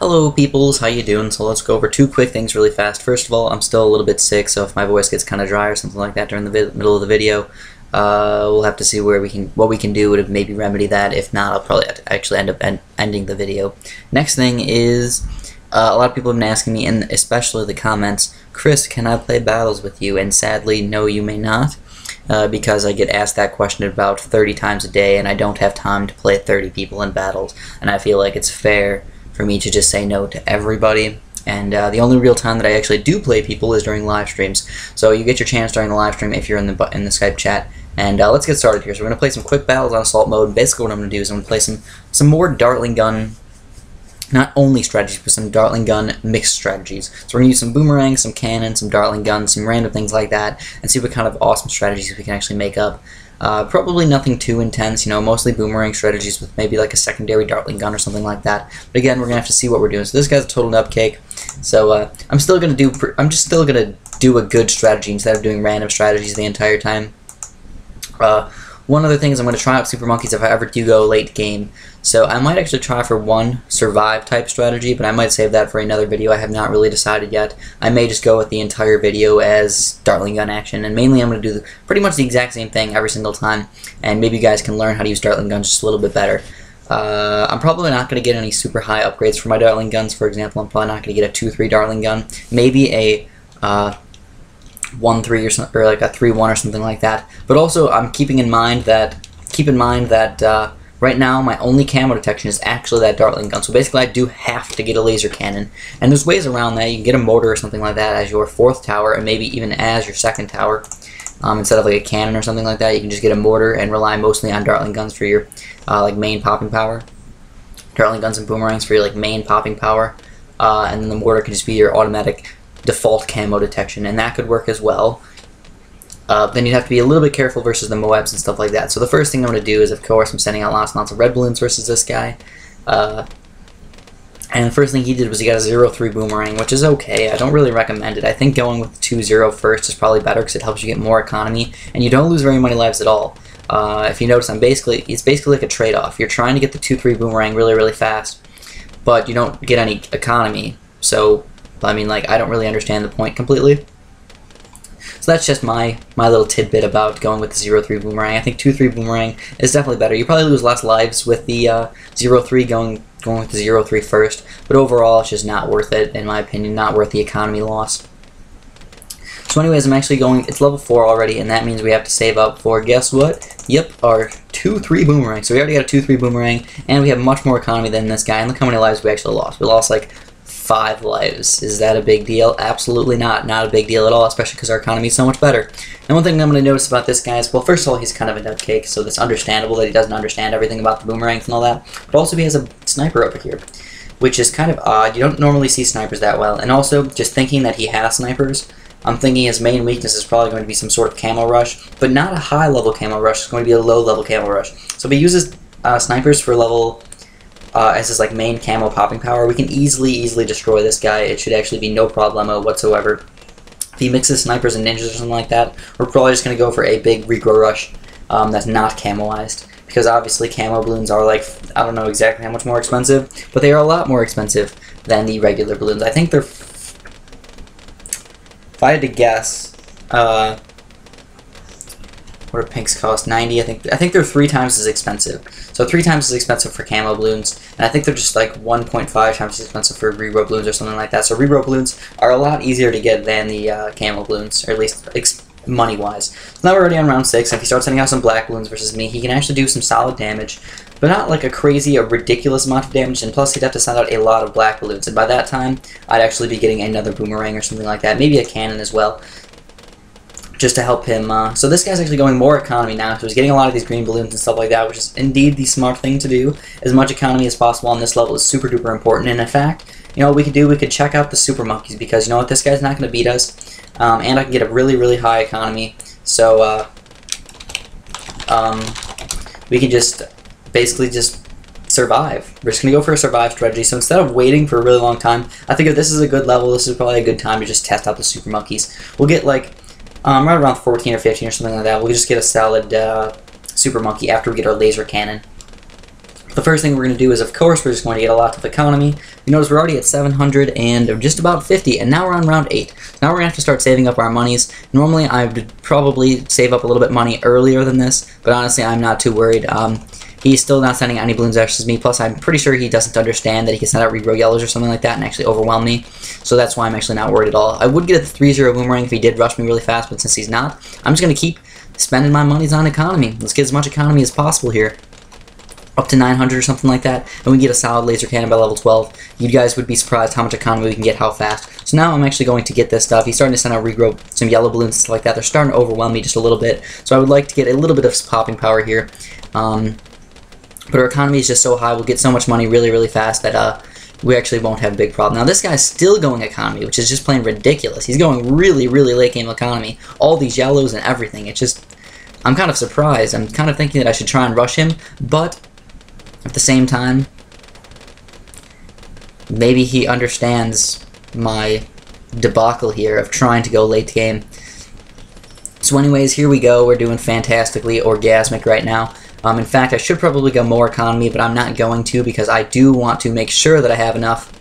Hello peoples, how you doing? So let's go over two quick things really fast. First of all, I'm still a little bit sick, so if my voice gets kind of dry or something like that during the middle of the video, we'll have to see what we can do to maybe remedy that. If not, I'll probably actually end up ending the video. Next thing is, a lot of people have been asking me, and especially the comments, Chris, can I play battles with you? And sadly, no, you may not. Because I get asked that question about 30 times a day, and I don't have time to play 30 people in battles, and I feel like it's fair for me to just say no to everybody. And the only real time that I actually do play people is during live streams. So you get your chance during the live stream if you're in the Skype chat. And let's get started here. So we're going to play some quick battles on assault mode. Basically what I'm going to do is I'm going to play some more Dartling gun, not only strategies, but some Dartling gun mixed strategies. So we're going to use some boomerangs, some cannons, some Dartling guns, some random things like that, and see what kind of awesome strategies we can actually make up. Probably nothing too intense, you know, mostly boomerang strategies with maybe like a secondary Dartling gun or something like that. But again, we're going to have to see what we're doing. So this guy's a total nutcake. So I'm just still going to do a good strategy instead of doing random strategies the entire time. One other thing is I'm going to try out Super Monkeys if I ever do go late game. So I might actually try for one survive type strategy, but I might save that for another video. I have not really decided yet. I may just go with the entire video as Dartling gun action, and mainly I'm going to do pretty much the exact same thing every single time, and maybe you guys can learn how to use Dartling guns just a little bit better. I'm probably not going to get any super high upgrades for my Dartling guns. For example, I'm probably not going to get a 2-3 Dartling gun, maybe a 1-3 or something, or like a 3-1 or something like that. But also, I'm keep in mind that right now my only camo detection is actually that Dartling gun. So basically, I do have to get a laser cannon, and there's ways around that. You can get a mortar or something like that as your 4th tower, and maybe even as your 2nd tower. Instead of like a cannon or something like that, you can just get a mortar and rely mostly on Dartling guns for your like main popping power. Dartling guns and boomerangs for your like main popping power, and then the mortar can just be your automatic default camo detection, and that could work as well. Then you'd have to be a little bit careful versus the Moabs and stuff like that. So the first thing I'm going to do is, of course, I'm sending out lots and lots of red balloons versus this guy. And the first thing he did was he got a 0-3 boomerang, which is okay. I don't really recommend it. I think going with 2-0 first is probably better because it helps you get more economy, and you don't lose very many lives at all. If you notice, it's basically like a trade-off. You're trying to get the 2-3 boomerang really, really fast, but you don't get any economy. So, I mean, like, I don't really understand the point completely. So that's just my little tidbit about going with the 0-3 boomerang. I think 2-3 boomerang is definitely better. You probably lose less lives with the 0-3 going with the 0-3 first, but overall it's just not worth it, in my opinion, not worth the economy loss. So anyways, I'm actually going, it's level 4 already, and that means we have to save up for, guess what? Yep, our 2-3 boomerang. So we already got a 2-3 boomerang, and we have much more economy than this guy, and look how many lives we actually lost. We lost like 5 lives. Is that a big deal? Absolutely not. Not a big deal at all, especially because our economy is so much better. And one thing I'm going to notice about this guy is, well, first of all, he's kind of a nutcake, so it's understandable that he doesn't understand everything about the boomerangs and all that. But also he has a sniper over here, which is kind of odd. You don't normally see snipers that well. And also, just thinking that he has snipers, I'm thinking his main weakness is probably going to be some sort of camo rush, but not a high-level camo rush. It's going to be a low-level camo rush. So if he uses snipers for level as his like main camo popping power, we can easily destroy this guy. It should actually be no problemo whatsoever. If he mixes snipers and ninjas or something like that, we're probably just going to go for a big regro rush that's not camoized, because obviously camo balloons are like, I don't know exactly how much more expensive, but they are a lot more expensive than the regular balloons. I think they're, if I had to guess, what do pinks cost? 90, I think they're 3 times as expensive. So 3 times as expensive for camo balloons, and I think they're just like 1.5 times as expensive for regro balloons or something like that. So regro balloons are a lot easier to get than the camo balloons, or at least money-wise. So now we're already on round 6, and if he starts sending out some black balloons versus me, he can actually do some solid damage, but not like a ridiculous amount of damage, and plus he'd have to send out a lot of black balloons, and by that time, I'd actually be getting another boomerang or something like that, maybe a cannon as well, just to help him. So this guy's actually going more economy now, so he's getting a lot of these green balloons and stuff like that, which is indeed the smart thing to do. As much economy as possible on this level is super duper important, and in fact, you know what we could do? We could check out the Super Monkeys, because you know what, this guy's not going to beat us, and I can get a really high economy, so we can just basically just survive. We're just going to go for a survive strategy, so instead of waiting for a really long time, I think if this is a good level, this is probably a good time to just test out the Super Monkeys. We'll get like right around 14 or 15 or something like that. We'll just get a solid Super Monkey after we get our laser cannon. The first thing we're going to do is, of course, we're just going to get a lot of economy. You notice we're already at 700 and just about 50, and now we're on round 8. Now we're going to have to start saving up our monies. Normally, I would probably save up a little bit money earlier than this, but honestly, I'm not too worried. He's still not sending any Bloons versus me, plus I'm pretty sure he doesn't understand that he can send out regrow yellows or something like that and actually overwhelm me, so that's why I'm actually not worried at all. I would get a 3-0 boomerang if he did rush me really fast, but since he's not, I'm just going to keep spending my monies on economy. Let's get as much economy as possible here. Up to 900 or something like that, and we get a solid laser cannon by level 12. You guys would be surprised how much economy we can get, how fast. So now I'm actually going to get this stuff. He's starting to send out regrow, some yellow balloons and stuff like that. They're starting to overwhelm me just a little bit, so I would like to get a little bit of popping power here. But our economy is just so high, we'll get so much money really, really fast that we actually won't have a big problem. Now this guy's still going economy, which is just plain ridiculous. He's going really, really late game economy. All these yellows and everything. It's just, I'm kind of surprised. I'm kind of thinking that I should try and rush him, but at the same time, maybe he understands my debacle here of trying to go late game. So anyways, here we go. We're doing fantastically orgasmic right now. In fact, I should probably go more economy, but I'm not going to because I do want to make sure that I have enough.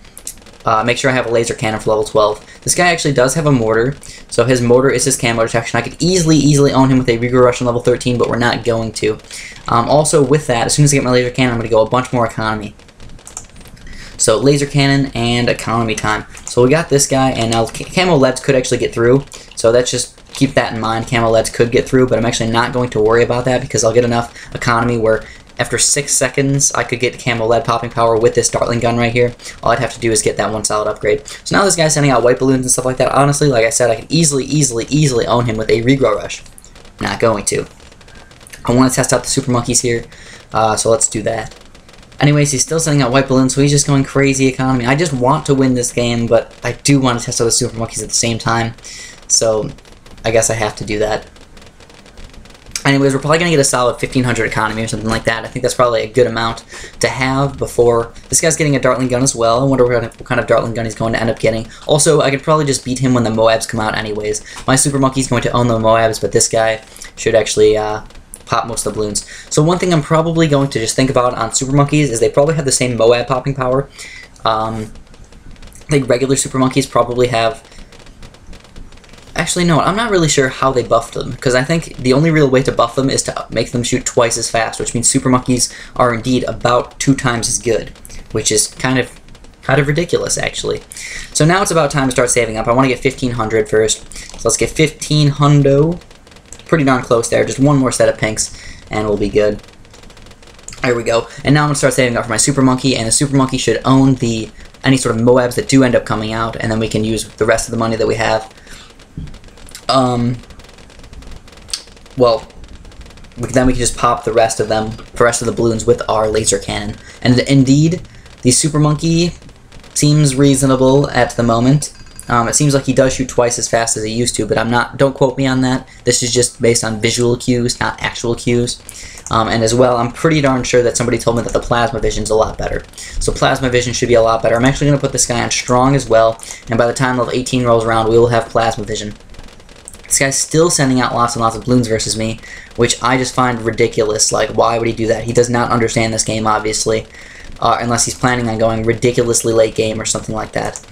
Make sure I have a laser cannon for level 12. This guy actually does have a mortar, so his mortar is his camo detection. I could easily own him with a RegrowRush on level 13, but we're not going to. Also, with that, as soon as I get my laser cannon, I'm going to go a bunch more economy. So, laser cannon and economy time. So we got this guy, and now camo leads could actually get through, so that's just keep that in mind. Camo leads could get through, but I'm actually not going to worry about that because I'll get enough economy where after 6 seconds I could get camo lead popping power with this Dartling gun right here. All I'd have to do is get that one solid upgrade. So now this guy's sending out white balloons and stuff like that. Honestly, like I said, I could easily own him with a regrow rush. Not going to. I want to test out the super monkeys here, so let's do that. Anyways, he's still sending out white balloons, so he's just going crazy economy. I just want to win this game, but I do want to test out the super monkeys at the same time. So I guess I have to do that. Anyways, we're probably going to get a solid 1500 economy or something like that. I think that's probably a good amount to have before... This guy's getting a Dartling gun as well. I wonder what kind of Dartling gun he's going to end up getting. Also, I could probably just beat him when the Moabs come out anyways. My Super Monkey's going to own the Moabs, but this guy should actually pop most of the balloons. So one thing I'm probably going to just think about on Super Monkeys is they probably have the same Moab popping power. I think regular Super Monkeys probably have... Actually, no, I'm not really sure how they buffed them, because I think the only real way to buff them is to make them shoot twice as fast, which means Super Monkeys are indeed about 2 times as good, which is kind of ridiculous, actually. So now it's about time to start saving up. I want to get 1500 first, so let's get 1500. Pretty darn close there, just one more set of pinks, and we'll be good. There we go. And now I'm going to start saving up for my Super Monkey, and the Super Monkey should own any sort of Moabs that do end up coming out, and then we can use the rest of the money that we have. Well, then we can just pop the rest of them, the rest of the balloons with our laser cannon. And indeed, the Super Monkey seems reasonable at the moment. It seems like he does shoot twice as fast as he used to, but don't quote me on that. This is just based on visual cues, not actual cues. And as well, I'm pretty darn sure that somebody told me that the Plasma Vision's a lot better. So Plasma Vision should be a lot better. I'm actually going to put this guy on Strong as well, and by the time level 18 rolls around, we will have Plasma Vision. This guy's still sending out lots and lots of balloons versus me, which I just find ridiculous. Like, why would he do that? He does not understand this game, obviously, unless he's planning on going ridiculously late game or something like that.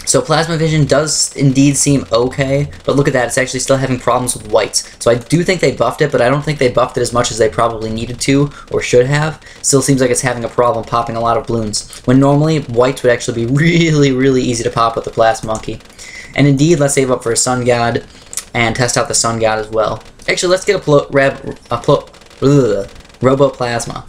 So Plasma Vision does indeed seem okay, but look at that, it's actually still having problems with whites. So I do think they buffed it, but I don't think they buffed it as much as they probably needed to, or should have. Still seems like it's having a problem popping a lot of balloons, when normally whites would actually be really easy to pop with the Plasma Monkey. And indeed, let's save up for a Sun God, and test out the Sun God as well. Actually, let's get a Robo-Plasma.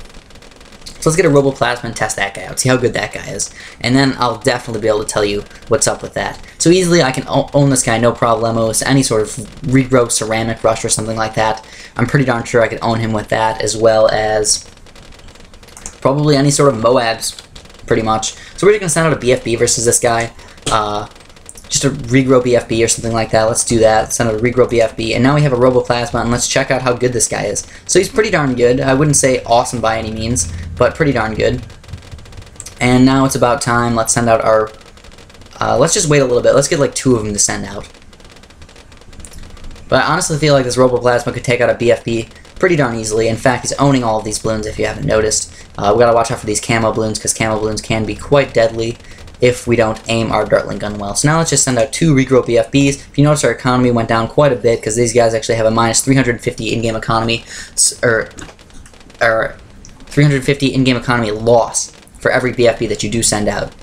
So let's get a Robo-Plasma and test that guy out, see how good that guy is. And then I'll definitely be able to tell you what's up with that. So easily I can own this guy, no problemos. Any sort of regrow ceramic rush or something like that, I'm pretty darn sure I could own him with that, as well as probably any sort of Moabs, pretty much. So we're just going to send out a BFB versus this guy. Just a regrow BFB or something like that. Let's do that. Send out a regrow BFB. And now we have a Robo-Plasma, and let's check out how good this guy is. So he's pretty darn good. I wouldn't say awesome by any means, but pretty darn good. And now it's about time. Let's send out our... let's just wait a little bit. Let's get like 2 of them to send out. But I honestly feel like this Robo-Plasma could take out a BFB pretty darn easily. In fact, he's owning all of these balloons if you haven't noticed. We gotta watch out for these camo balloons because camo balloons can be quite deadly if we don't aim our Dartling gun well. So now let's just send out 2 regrow BFBs. If you notice, our economy went down quite a bit because these guys actually have a minus 350 in-game economy, or 350 in-game economy loss for every BFB that you do send out.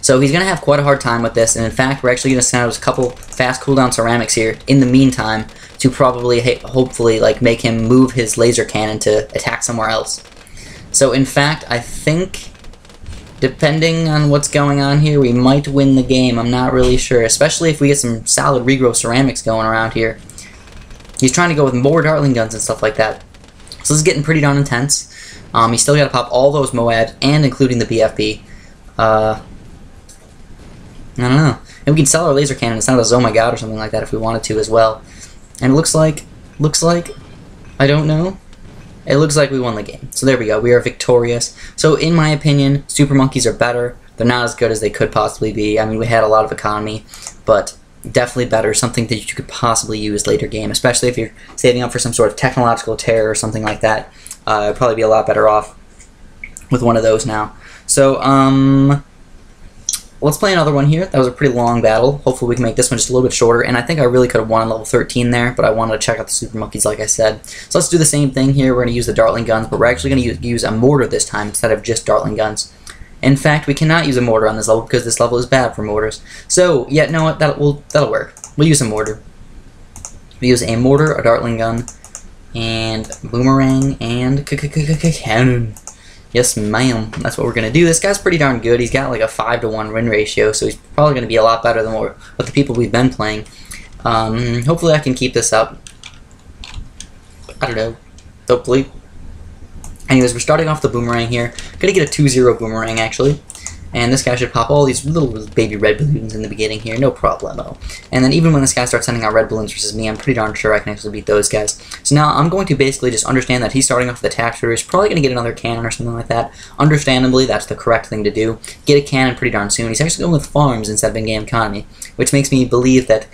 So he's going to have quite a hard time with this, and in fact, we're actually going to send out a couple fast cooldown ceramics here in the meantime to probably, hopefully, like, make him move his laser cannon to attack somewhere else. So in fact, I think, depending on what's going on here, we might win the game. I'm not really sure, especially if we get some solid regrow ceramics going around here. He's trying to go with more Dartling guns and stuff like that. So this is getting pretty darn intense. He's still got to pop all those Moabs, and including the BFB. I don't know. And we can sell our laser cannon and send out a Oh My God or something like that if we wanted to as well. And it looks like, I don't know. It looks like we won the game. So there we go. We are victorious. So in my opinion, Super Monkeys are better. They're not as good as they could possibly be. I mean, we had a lot of economy, but definitely better. Something that you could possibly use later game, especially if you're saving up for some sort of technological terror or something like that. I'd probably be a lot better off with one of those now. So, let's play another one here. That was a pretty long battle. Hopefully we can make this one just a little bit shorter. And I think I really could have won on level 13 there, but I wanted to check out the Super Monkeys like I said. So let's do the same thing here. We're going to use the Dartling guns, but we're actually going to use a mortar this time instead of just Dartling guns. In fact, we cannot use a mortar on this level because this level is bad for mortars. So, yeah, know what? That'll work. We'll use a mortar. We use a mortar, a Dartling gun, and boomerang, and cannon. Yes, ma'am. That's what we're going to do. This guy's pretty darn good. He's got like a 5-to-1 win ratio, so he's probably going to be a lot better than what the people we've been playing. Hopefully I can keep this up. I don't know. Hopefully. Anyways, we're starting off the boomerang here. Going to get a 2-0 boomerang, actually. And this guy should pop all these little baby red balloons in the beginning here, no problemo. And then even when this guy starts sending out red balloons versus me, I'm pretty darn sure I can actually beat those guys. So now I'm going to basically just understand that he's starting off with a attack shooter. He's probably going to get another cannon or something like that. Understandably, that's the correct thing to do. Get a cannon pretty darn soon. He's actually going with farms instead of in-game economy, which makes me believe that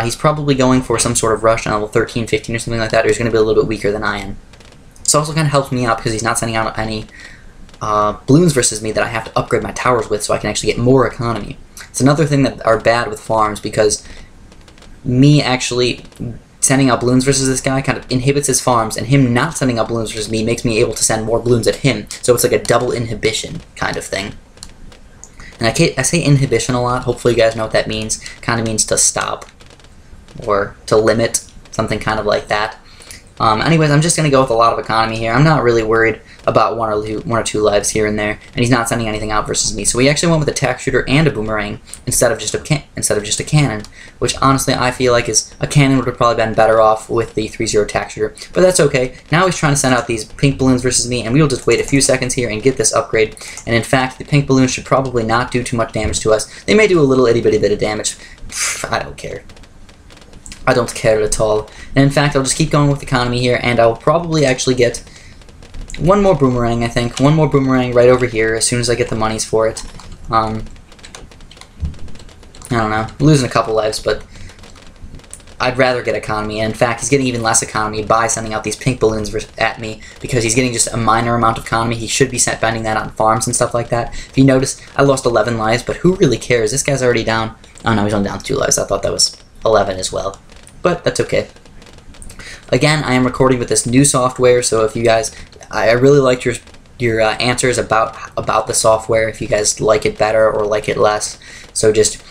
he's probably going for some sort of rush on level 13, 15 or something like that, or he's going to be a little bit weaker than I am. This also kind of helps me out because he's not sending out any balloons versus me that I have to upgrade my towers with so I can actually get more economy. It's another thing that are bad with farms because me actually sending out balloons versus this guy kind of inhibits his farms, and him not sending out balloons versus me makes me able to send more balloons at him, so it's like a double inhibition kind of thing. And I say inhibition a lot. Hopefully you guys know what that means. Kind of means to stop or to limit, something kind of like that. Anyways, I'm just going to go with a lot of economy here. I'm not really worried about one or two lives here and there, and he's not sending anything out versus me. So we actually went with a attack shooter and a boomerang instead of just a cannon, which honestly I feel like a cannon would have probably been better off with the 3-0 attack shooter. But that's okay. Now he's trying to send out these pink balloons versus me, and we will just wait a few seconds here and get this upgrade. And in fact, the pink balloons should probably not do too much damage to us. They may do a little itty-bitty bit of damage. I don't care. I don't care at all. And in fact, I'll just keep going with economy here, and I'll probably actually get one more boomerang, I think. One more boomerang right over here as soon as I get the monies for it. I don't know. I'm losing a couple lives, but I'd rather get economy. And in fact, he's getting even less economy by sending out these pink balloons at me because he's getting just a minor amount of economy. He should be spending that on farms and stuff like that. If you notice, I lost 11 lives, but who really cares? This guy's already down. Oh no, he's only down 2 lives. I thought that was 11 as well. But that's okay. Again, I am recording with this new software, so if you guys, I really liked your answers about the software, if you guys like it better or like it less. So just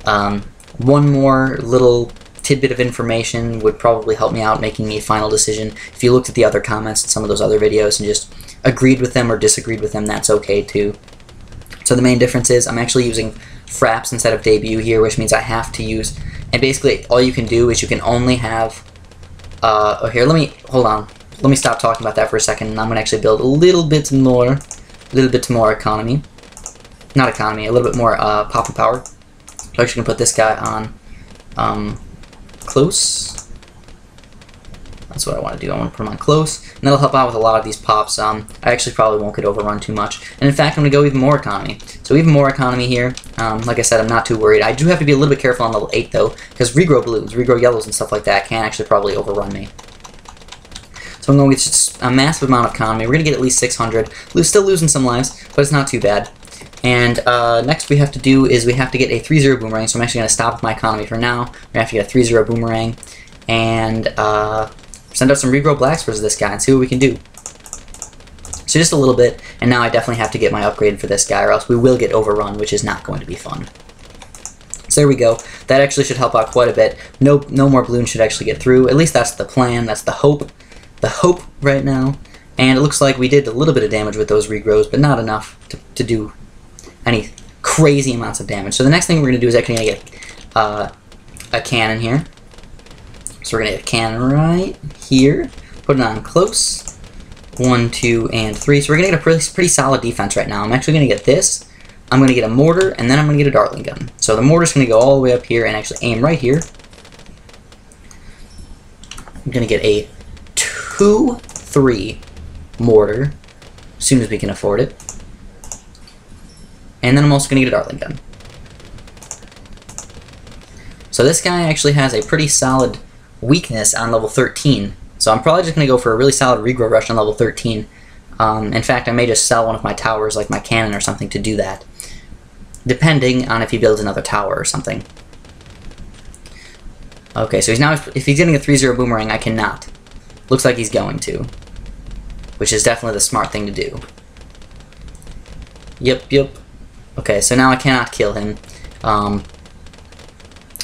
one more little tidbit of information would probably help me out making a final decision. If you looked at the other comments in some of those other videos and just agreed with them or disagreed with them, that's okay too. So the main difference is I'm actually using fraps instead of debut here, which means I have to use, and basically all you can do is you can only have oh, here, hold on. Let me stop talking about that for a second, and I'm gonna actually build a little bit more economy. Not economy, a little bit more pop and power. So I'm actually gonna put this guy on close. That's what I want to do. I want to put him on close, and that'll help out with a lot of these pops. I actually probably won't get overrun too much. And in fact, I'm going to go even more economy. So even more economy here. Like I said, I'm not too worried. I do have to be a little bit careful on level 8, though, because regrow blues, regrow yellows, and stuff like that can actually probably overrun me. So I'm going to get just a massive amount of economy. We're going to get at least 600. Still losing some lives, but it's not too bad. And next we have to do is we have to get a 3-0 boomerang. So I'm actually going to stop my economy for now. We're going to have to get a 3-0 boomerang. And send out some regrow blacks versus this guy and see what we can do. So just a little bit, and now I definitely have to get my upgrade for this guy, or else we will get overrun, which is not going to be fun. So there we go. That actually should help out quite a bit. No more balloons should actually get through. At least that's the plan. That's the hope. The hope right now. And it looks like we did a little bit of damage with those regrows, but not enough to do any crazy amounts of damage. So the next thing we're going to do is actually going to get a cannon here. So we're going to get a cannon right here. Put it on close. 1, 2, and 3. So we're going to get a pretty solid defense right now. I'm actually going to get this. I'm going to get a mortar, and then I'm going to get a dartling gun. So the mortar's going to go all the way up here and actually aim right here. I'm going to get a 2-3 mortar as soon as we can afford it. And then I'm also going to get a dartling gun. So this guy actually has a pretty solid weakness on level 13. So I'm probably just going to go for a really solid regrow rush on level 13. In fact, I may just sell one of my towers, like my cannon or something, to do that. Depending on if he builds another tower or something. Okay, so if he's getting a 3-0 boomerang, I cannot. Looks like he's going to. Which is definitely the smart thing to do. Yep. Okay, so now I cannot kill him.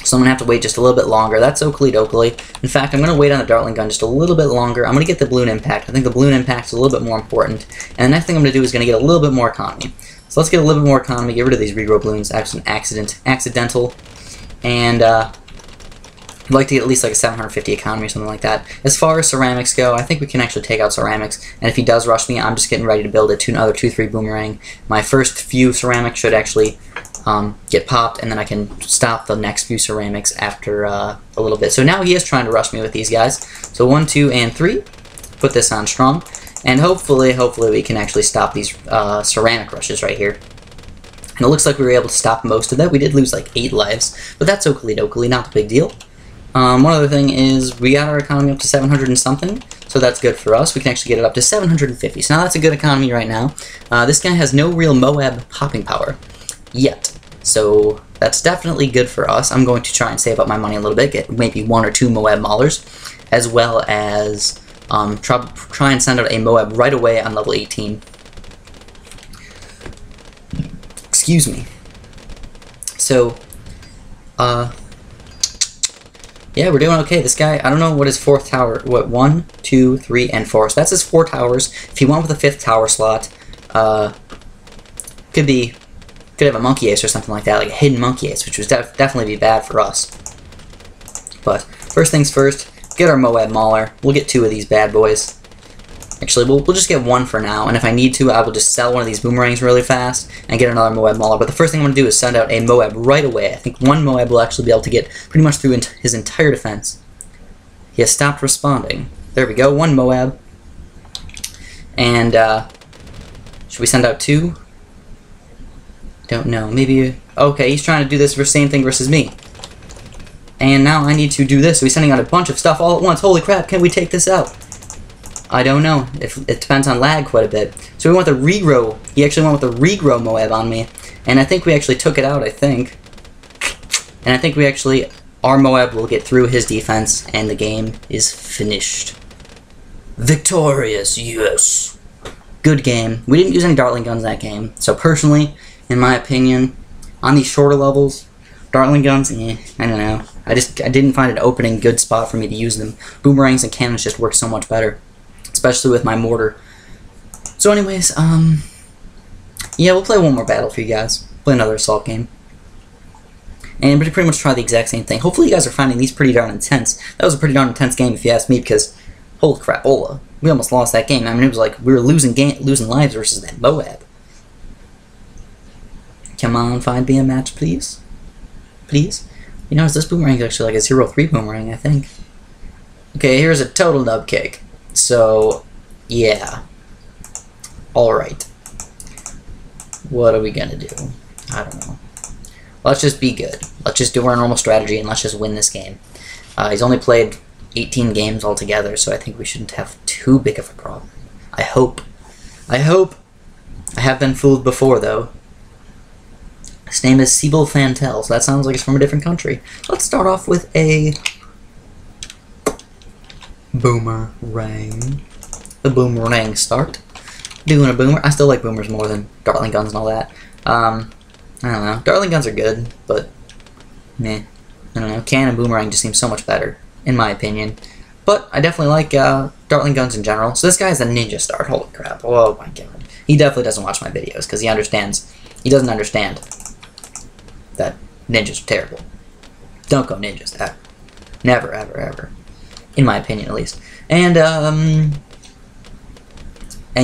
So I'm going to have to wait just a little bit longer. That's oakley dokley. In fact, I'm going to wait on the dartling gun just a little bit longer. I'm going to get the balloon impact. I think the balloon impact is a little bit more important. And the next thing I'm going to do is going to get a little bit more economy. So let's get a little bit more economy, get rid of these regrow balloons, accidental. And I'd like to get at least like a 750 economy or something like that. As far as ceramics go, I think we can actually take out ceramics. And if he does rush me, I'm just getting ready to build another 2-3 boomerang. My first few ceramics should actually get popped, and then I can stop the next few ceramics after a little bit. So now he is trying to rush me with these guys. So 1, 2, and 3. Put this on strong. And hopefully we can actually stop these ceramic rushes right here. And it looks like we were able to stop most of that. We did lose like 8 lives, but that's oakley dokley, not a big deal. One other thing is we got our economy up to 700 and something, so that's good for us. We can actually get it up to 750, so now that's a good economy right now. This guy has no real Moab popping power yet, so that's definitely good for us. I'm going to try and save up my money a little bit, get maybe 1 or 2 Moab Maulers, as well as try and send out a Moab right away on level 18. Excuse me. So, yeah, we're doing okay. This guy, I don't know what his 4th tower, 1, 2, 3, and 4. So that's his 4 towers. If he went with a 5th tower slot, could have a monkey ace or something like that, like a hidden monkey ace, which would definitely be bad for us. But first things first, get our Moab Mauler. We'll get 2 of these bad boys. Actually, we'll just get 1 for now, and if I need to, I will just sell one of these boomerangs really fast and get another Moab Mauler. But the first thing I'm going to do is send out a Moab right away. I think 1 Moab will actually be able to get pretty much through his entire defense. He has stopped responding. There we go, 1 Moab. And, should we send out 2? Don't know, maybe... Okay, he's trying to do this same thing versus me. And now I need to do this, so he's sending out a bunch of stuff all at once. Holy crap, can we take this out? I don't know. It depends on lag quite a bit. So we want the regrow. He actually went with the regrow Moab on me. And I think we actually took it out, I think. And I think we actually... Our Moab will get through his defense, and the game is finished. Victorious, yes! Good game. We didn't use any dartling guns that game. So personally, in my opinion, on these shorter levels, dartling guns, I don't know. I didn't find an opening good spot for me to use them. Boomerangs and cannons just work so much better. Especially with my mortar. So anyways, yeah, we'll play one more battle for you guys. Play another assault game. And pretty much try the exact same thing. Hopefully you guys are finding these pretty darn intense. That was a pretty darn intense game if you ask me, because holy crapola, we almost lost that game. I mean, it was like we were losing lives versus that Moab. Come on, find me a match, please. Please. You know, this boomerang is actually like a 0-3 boomerang, I think. Okay, here's a total nub kick. So, yeah. Alright. What are we gonna do? I don't know. Let's just be good. Let's just do our normal strategy and let's just win this game. He's only played 18 games altogether, so I think we shouldn't have too big of a problem. I hope. I hope. I have been fooled before, though. His name is Siebel Fantel, so that sounds like it's from a different country. Let's start off with a boomerang. The boomerang start. Doing a boomer. I still like boomers more than dartling guns and all that. I don't know. Dartling guns are good, but meh. I don't know. Cannon boomerang just seems so much better, in my opinion. But I definitely like dartling guns in general. So this guy is a ninja start. Holy crap. Oh my god. He definitely doesn't watch my videos because he doesn't understand that ninjas are terrible. Don't go ninjas, ever. Never, ever, ever. In my opinion, at least. And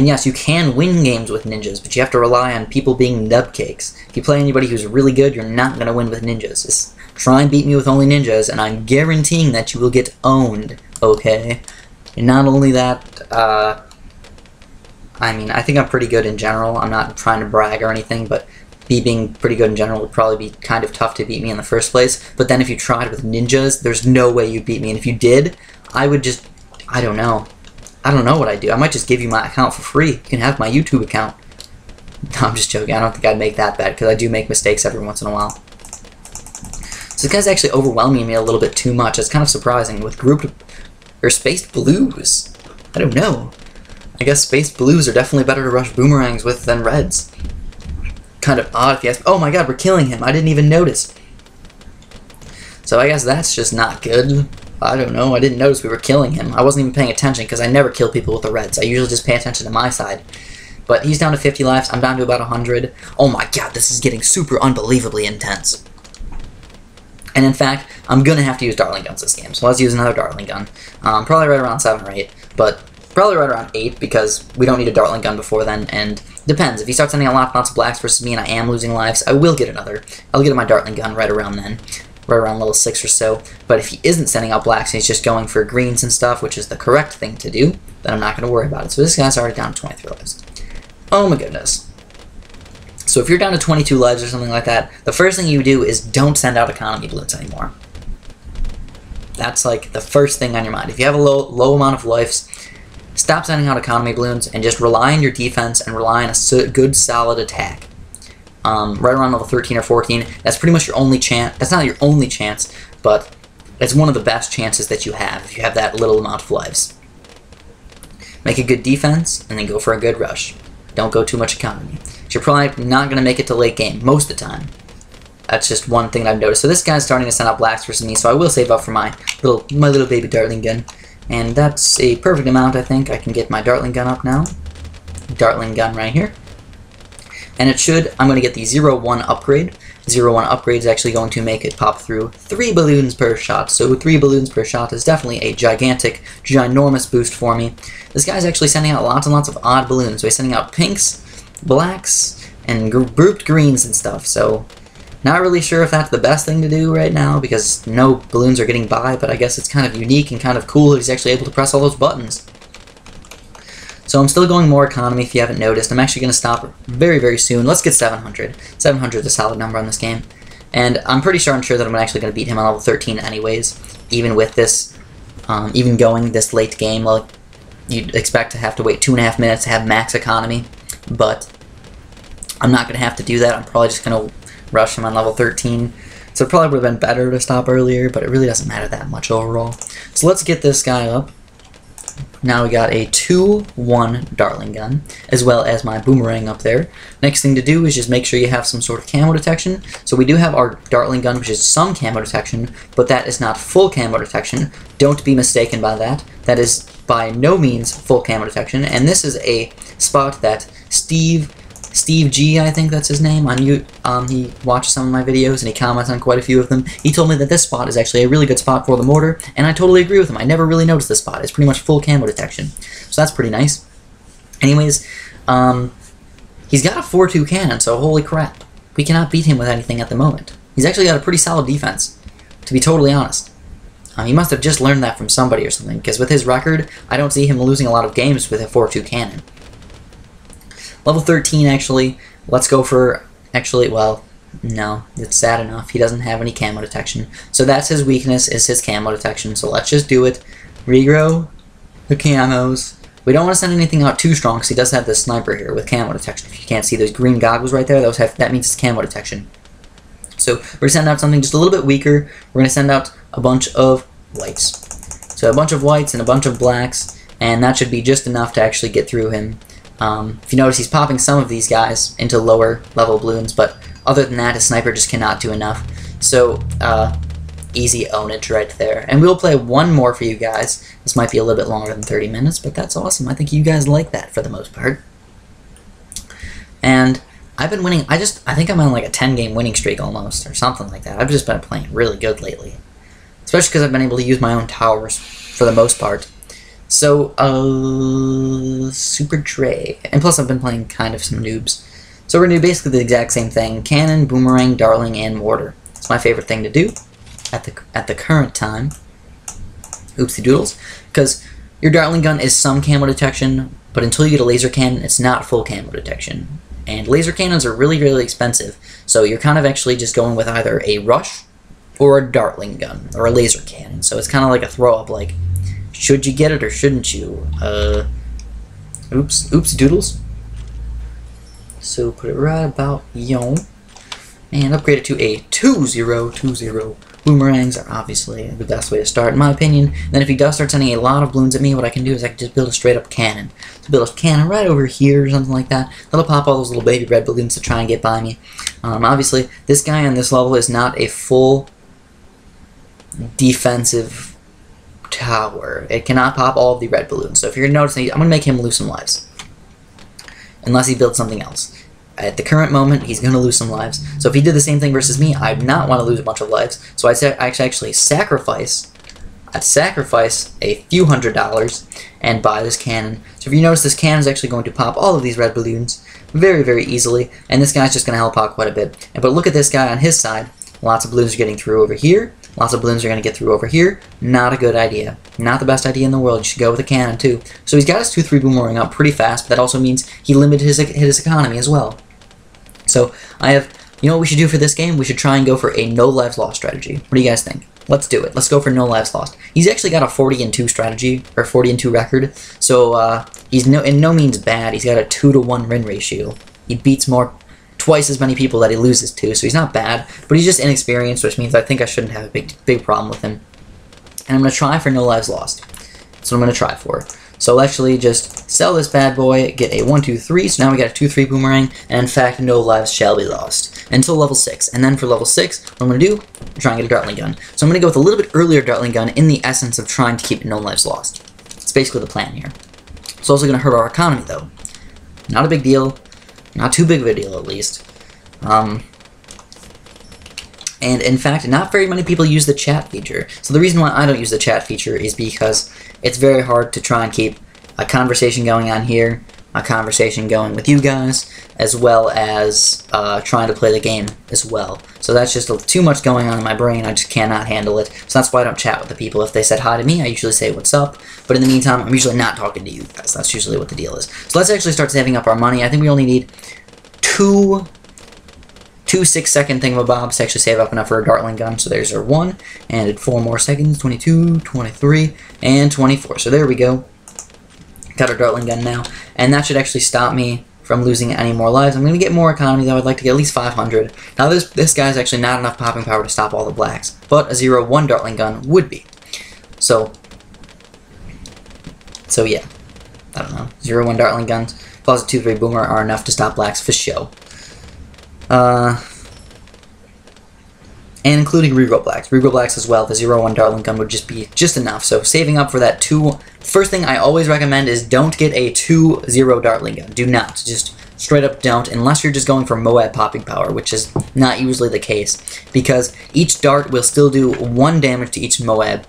yes, you can win games with ninjas, but you have to rely on people being nubcakes. If you play anybody who's really good, you're not going to win with ninjas. Just try and beat me with only ninjas, and I'm guaranteeing that you will get owned, okay? And not only that, I mean, I think I'm pretty good in general. I'm not trying to brag or anything, but being pretty good in general would probably be kind of tough to beat me in the first place. But then if you tried with ninjas, there's no way you'd beat me. And if you did, I would just, I don't know what I'd do. I might just give you my account for free. You can have my YouTube account. No, I'm just joking. I don't think I'd make that bad, because I do make mistakes every once in a while. So this guy's actually overwhelming me a little bit too much. It's kind of surprising with grouped, or spaced blues. I don't know. I guess spaced blues are definitely better to rush boomerangs with than reds. Kind of odd if you ask. Oh my god, we're killing him. I didn't even notice. So I guess that's just not good. I don't know. I didn't notice we were killing him. I wasn't even paying attention because I never kill people with the reds. I usually just pay attention to my side. But he's down to 50 lives. I'm down to about 100. Oh my god, this is getting super unbelievably intense. And in fact, I'm going to have to use dartling guns this game. So let's use another dartling gun. Probably right around 7 or 8. But probably right around 8 because we don't need a dartling gun before then. And depends. If he starts sending out lots of blacks versus me and I am losing lives, I will get another. I'll get my dartling gun right around then. Right around level 6 or so. But if he isn't sending out blacks and he's just going for greens and stuff, which is the correct thing to do, then I'm not going to worry about it. So this guy's already down to 23 lives. Oh my goodness. So if you're down to 22 lives or something like that, the first thing you do is don't send out economy balloons anymore. That's like the first thing on your mind. If you have a low amount of lives, stop sending out economy balloons and just rely on your defense and rely on a good solid attack. Right around level 13 or 14, that's pretty much your only chance. That's not your only chance, but it's one of the best chances that you have if you have that little amount of lives. Make a good defense, and then go for a good rush. Don't go too much economy. You're probably not going to make it to late game, most of the time. That's just one thing that I've noticed. So this guy's starting to send out blacks versus me, so I will save up for my little baby dartling gun. And that's a perfect amount, I think. I can get my dartling gun up now. Dartling gun right here. And it should, I'm going to get the 0-1 upgrade. 0-1 upgrade is actually going to make it pop through 3 balloons per shot. So 3 balloons per shot is definitely a gigantic, ginormous boost for me. This guy's actually sending out lots and lots of odd balloons. So he's sending out pinks, blacks, and grouped greens and stuff. So not really sure if that's the best thing to do right now because no balloons are getting by, but I guess it's kind of unique and kind of cool that he's actually able to press all those buttons. So I'm still going more economy if you haven't noticed. I'm actually going to stop very, very soon. Let's get 700. 700 is a solid number on this game. And I'm pretty sure that I'm actually going to beat him on level 13 anyways, even with this, even going this late game. Like, you'd expect to have to wait 2.5 minutes to have max economy, but I'm not going to have to do that. I'm probably just going to rush him on level 13. So it probably would have been better to stop earlier, but it really doesn't matter that much overall. So let's get this guy up. Now we got a 2-1 dartling gun, as well as my boomerang up there. Next thing to do is just make sure you have some sort of camo detection. So we do have our dartling gun, which is some camo detection, but that is not full camo detection. Don't be mistaken by that. That is by no means full camo detection, and this is a spot that Steve G, I think that's his name, he watches some of my videos and he comments on quite a few of them. He told me that this spot is actually a really good spot for the mortar, and I totally agree with him. I never really noticed this spot. It's pretty much full camo detection. So that's pretty nice. Anyways, he's got a 4.2 cannon, so holy crap. We cannot beat him with anything at the moment. He's actually got a pretty solid defense, to be totally honest. He must have just learned that from somebody or something, because with his record, I don't see him losing a lot of games with a 4.2 cannon. Level 13, actually, let's go for, well, no, it's sad enough. He doesn't have any camo detection. So that's his weakness, is his camo detection, so let's just do it. Regrow the camos. We don't want to send anything out too strong because he does have this sniper here with camo detection. If you can't see those green goggles right there, that means it's camo detection. So we're going to send out something just a little bit weaker. We're going to send out a bunch of whites. So a bunch of whites and a bunch of blacks, and that should be just enough to actually get through him. If you notice, he's popping some of these guys into lower level balloons, but other than that, his sniper just cannot do enough. So, easy ownage right there. And we'll play one more for you guys. This might be a little bit longer than 30 minutes, but that's awesome. I think you guys like that for the most part. And I've been winning. I think I'm on like a 10-game winning streak almost, or something like that. I've just been playing really good lately. Especially because I've been able to use my own towers for the most part. So, Super Dre. And plus I've been playing kind of some noobs. So we're going to do basically the exact same thing. Cannon, Boomerang, Darling, and Mortar. It's my favorite thing to do at the current time. Oopsie doodles. Because your Darling gun is some camo detection, but until you get a laser cannon, it's not full camo detection. And laser cannons are really, really expensive. So you're kind of actually just going with either a rush or a Darling gun, or a laser cannon. So it's kind of like a throw-up, like, should you get it or shouldn't you? Oops doodles. So put it right about yo, and upgrade it to a 2-0-2-0. Boomerangs are obviously the best way to start, in my opinion. And then if he does start sending a lot of balloons at me, what I can do is I can just build a straight-up cannon. So build a cannon right over here or something like that. That'll pop all those little baby red balloons to try and get by me. Obviously, this guy on this level is not a full defensive tower. It cannot pop all of the red balloons. So if you're noticing, I'm going to make him lose some lives. Unless he builds something else. At the current moment, he's going to lose some lives. So if he did the same thing versus me, I'd not want to lose a bunch of lives. So I'd actually sacrifice a few $100s and buy this cannon. So if you notice, this cannon is actually going to pop all of these red balloons very, very easily. And this guy's just going to help out quite a bit. But look at this guy on his side. Lots of balloons are getting through over here. Lots of balloons are going to get through over here. Not a good idea. Not the best idea in the world. You should go with a cannon too. So he's got his 2-3 boomerang up pretty fast, but that also means he limited his economy as well. So you know what we should do for this game? We should try and go for a no lives lost strategy. What do you guys think? Let's do it. Let's go for no lives lost. He's actually got a 40-2 strategy, or 40-2 record. So he's in no means bad. He's got a 2-to-1 win ratio. He beats twice as many people that he loses to, so he's not bad, but he's just inexperienced, which means I think I shouldn't have a big problem with him. And I'm going to try for no lives lost. That's what I'm going to try for. So I'll actually just sell this bad boy, get a 1-2-3, so now we got a 2-3 boomerang, and in fact, no lives shall be lost. Until level 6. And then for level 6, what I'm going to do, try and get a Dartling gun. So I'm going to go with a little bit earlier Dartling gun in the essence of trying to keep no lives lost. It's basically the plan here. It's also going to hurt our economy, though. Not a big deal. Not too big of a deal, at least. And in fact, not very many people use the chat feature. So the reason why I don't use the chat feature is because it's very hard to try and keep a conversation going on here, a conversation going with you guys, as well as trying to play the game as well. So that's just too much going on in my brain. I just cannot handle it. So that's why I don't chat with the people. If they said hi to me, I usually say what's up. But in the meantime, I'm usually not talking to you guys. That's usually what the deal is. So let's actually start saving up our money. I think we only need two 6-second thingamabobs to actually save up enough for a Dartling gun. So there's our 1, and 4 more seconds, 22, 23, and 24. So there we go. Got our Dartling gun now, and that should actually stop me from losing any more lives. I'm going to get more economy, though. I'd like to get at least 500. Now this guy's actually not enough popping power to stop all the blacks, but a 0-1 Dartling gun would be. So yeah, I don't know. 0-1 Dartling guns plus a 2-3 boomer are enough to stop blacks for show. And including regrow blacks. Regrow blacks as well, the 0-1 Dartling gun would just be just enough. So saving up for that first thing I always recommend is don't get a 2-0 Dartling gun. Do not. Just straight up don't, unless you're just going for Moab popping power, which is not usually the case. Because each dart will still do 1 damage to each Moab,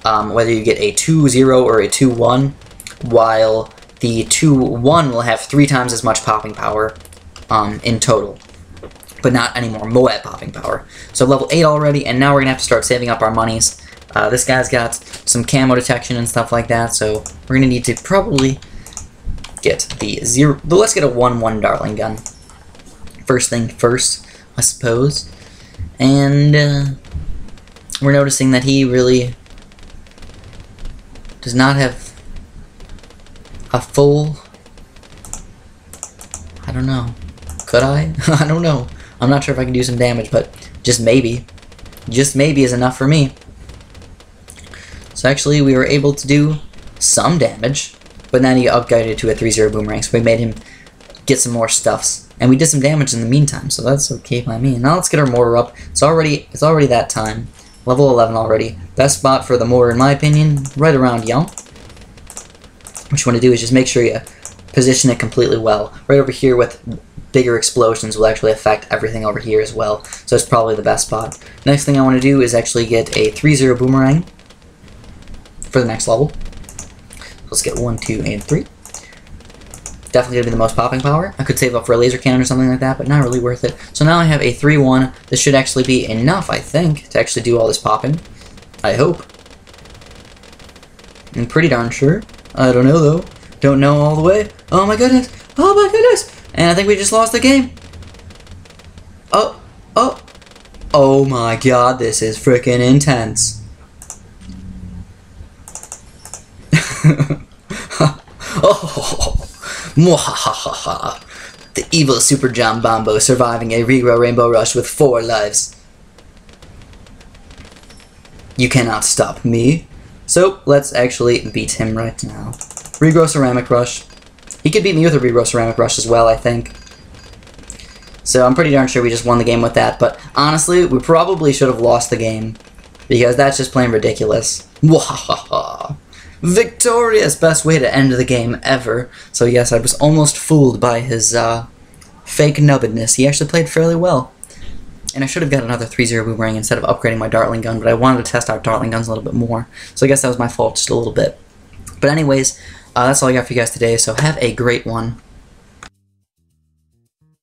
whether you get a 2-0 or a 2-1, while the 2-1 will have 3 times as much popping power in total. But not any more Moab popping power. So level 8 already, and now we're going to have to start saving up our monies. This guy's got some camo detection and stuff like that, so we're going to need to probably get the 0... But let's get a 1-1 Dartling gun. First thing first, I suppose. And we're noticing that he really does not have a full... I don't know. Could I? I don't know. I'm not sure if I can do some damage, but just maybe is enough for me. So actually, we were able to do some damage, but then he upgraded to a 3-0 boomerang, so we made him get some more stuffs. And we did some damage in the meantime, so that's okay by me. Now let's get our mortar up. It's already that time. Level 11 already. Best spot for the mortar, in my opinion, right around Yum. What you want to do is just make sure you position it completely well. Right over here with bigger explosions will actually affect everything over here as well. So it's probably the best spot. Next thing I want to do is actually get a 3-0 boomerang for the next level. Let's get 1, 2, and 3. Definitely going to be the most popping power. I could save up for a laser cannon or something like that, but not really worth it. So now I have a 3-1. This should actually be enough, I think, to actually do all this popping. I hope. I'm pretty darn sure. I don't know, though. Don't know all the way. Oh my goodness. Oh my goodness. And I think we just lost the game. Oh my god, this is freaking intense. Oh. Mwahahaha. The evil Super John Bombo surviving a regrow Rainbow Rush with 4 lives. You cannot stop me. So, let's actually beat him right now. Regrow Ceramic Rush. He could beat me with a Regrow Ceramic Rush as well, I think. So I'm pretty darn sure we just won the game with that, but honestly, we probably should have lost the game, because that's just plain ridiculous. Mwahahaha. Victorious! Best way to end the game ever. So yes, I was almost fooled by his fake nubbedness. He actually played fairly well. And I should have got another 3-0 boomerang instead of upgrading my Dartling gun, but I wanted to test out Dartling guns a little bit more. So I guess that was my fault just a little bit. But anyways, that's all I got for you guys today, so have a great one.